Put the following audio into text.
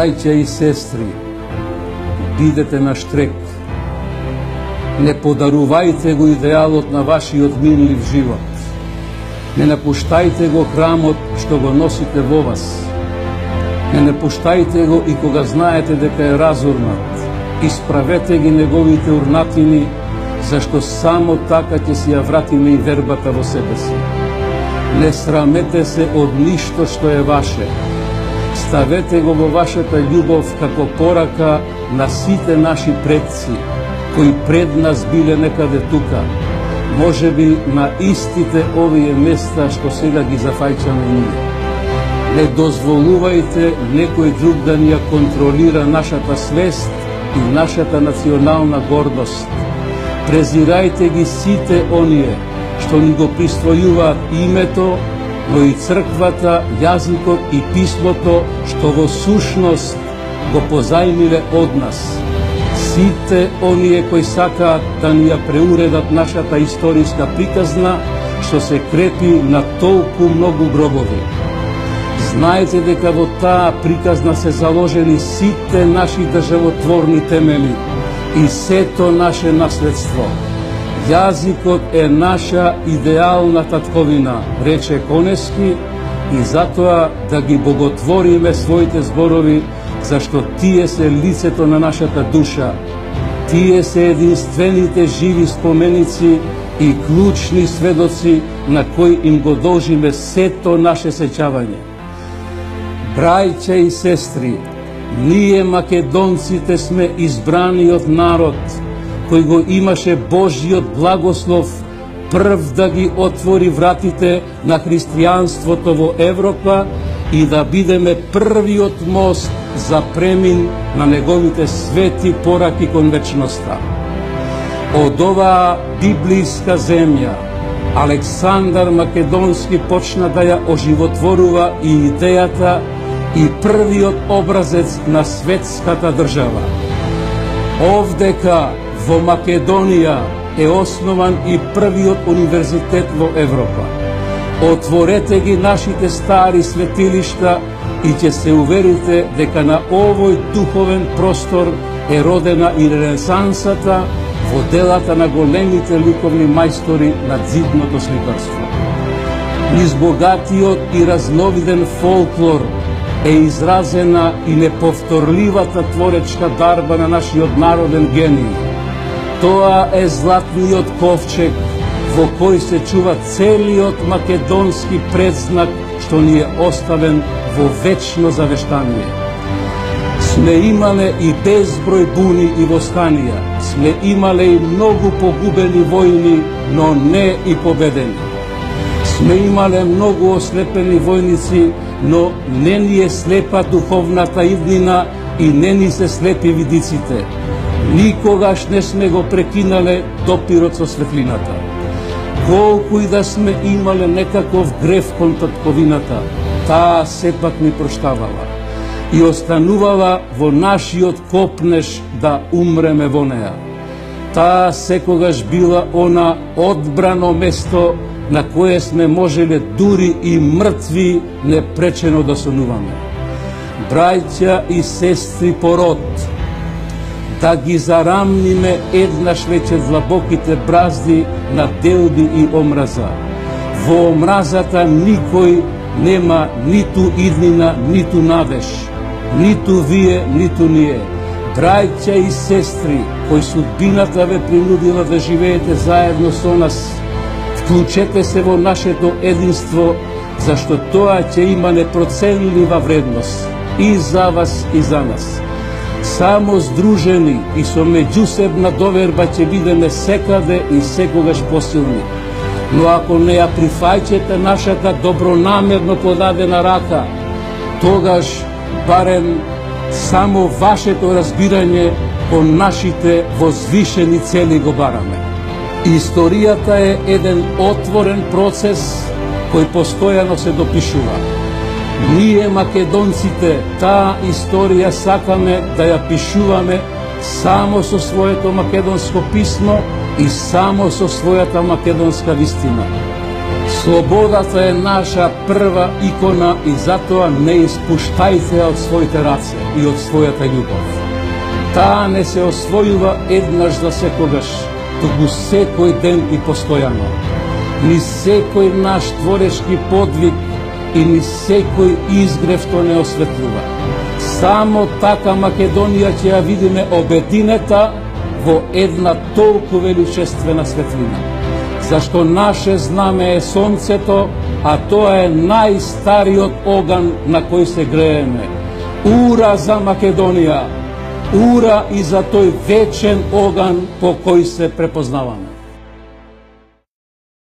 Браќа и сестри, бидете на штрек. Не подарувајте го идеалот на вашиот минлив живот. Не напуштајте го храмот што го носите во вас. Не напуштајте го и кога знаете дека е разурнат. Исправете ги неговите урнатини, зашто само така ќе си ја вратиме и вербата во себе си. Не срамете се од ништо што е ваше. Ставете го во вашата љубов како порака на сите наши предци, кои пред нас биле некаде тука, може би на истите овие места што сега ги зафајчаме ние. Не дозволувајте некој друг да ни ја контролира нашата свест и нашата национална гордост. Презирајте ги сите оние што ни го присвојуваат името, но и црквата, јазикот и писмото што во сушност го позајмиле од нас. Сите оние кои сакаат да ни ја преуредат нашата историска приказна, што се крепи на толку многу гробови. Знаете дека во таа приказна се заложени сите наши државотворни темели и сето наше наследство. Јазикот е наша идеална татковина, рече Конески, и затоа да ги боготвориме своите зборови, зашто тие се лицето на нашата душа. Тие се единствените живи споменици и клучни сведоци на кои им го должиме сето наше сеќавање. Браќа и сестри, ние македонците сме избраниот народ, кој го имаше Божиот благослов прв да ги отвори вратите на христијанството во Европа и да бидеме првиот мост за премин на неговите свети пораки кон вечноста. Од оваа библиска земја Александар Македонски почна да ја оживотворува и идејата и првиот образец на светската држава. Овдека во Македонија е основан и првиот универзитет во Европа. Отворете ги нашите стари светилишта и ќе се уверите дека на овој духовен простор е родена и ренесансата во делата на големите ликовни мајстори на ѕидното сликарство. Низ богатиот и разновиден фолклор е изразена и неповторливата творечка дарба на нашиот народен гений. Тоа е златниот ковчег во кој се чува целиот македонски предзнак што ни е оставен во вечно завештание. Сме имале и безброј буни и востанија, сме имале и многу погубени војни, но не и победени. Сме имале многу ослепени војници, но не ни е слепа духовната иднина и не ни се слепи видиците. Никогаш не сме го прекинале допирот со светлината. Колку и да сме имале некаков грев кон татковината, таа сепак ни проштавала и останувала во нашиот копнеш да умреме во неа. Таа секогаш била она одбрано место на кое сме можеле дури и мртви непречено да сонуваме. Браќа и сестри по род, да ги зарамниме еднаш веќе длабоките бразди на делби и омраза. Во омразата никој нема ниту иднина, ниту надеж, ниту вие, ниту ние. Браќа и сестри, кои судбината ве принудила да живеете заедно со нас, вклучете се во нашето единство, зашто тоа ќе има непроценлива вредност и за вас и за нас. Само здружени и со меѓусебна доверба ќе бидеме секаде и секогаш посилни. Но ако не ја прифаќате нашата добронамерно подадена рака, тогаш барем само вашето разбирање кон нашите возвишени цели го бараме. Историјата е еден отворен процес кој постојано се допишува. Ние македонците таа историја сакаме да ја пишуваме само со своето македонско писмо и само со својата македонска вистина. Слободата е наша прва икона и затоа не испуштајте од своите раце и од својата љубов. Таа не се освојува еднаш за секогаш, туку секој ден и постојано. Ни секој наш творешки подвиг и ни секој изгрев што не осветлува. Само така Македонија ќе ја видиме обединета во една толку величествена светлина. Зашто наше знаме е сонцето, а тоа е најстариот оган на кој се грееме. Ура за Македонија! Ура и за тој вечен оган по кој се препознаваме.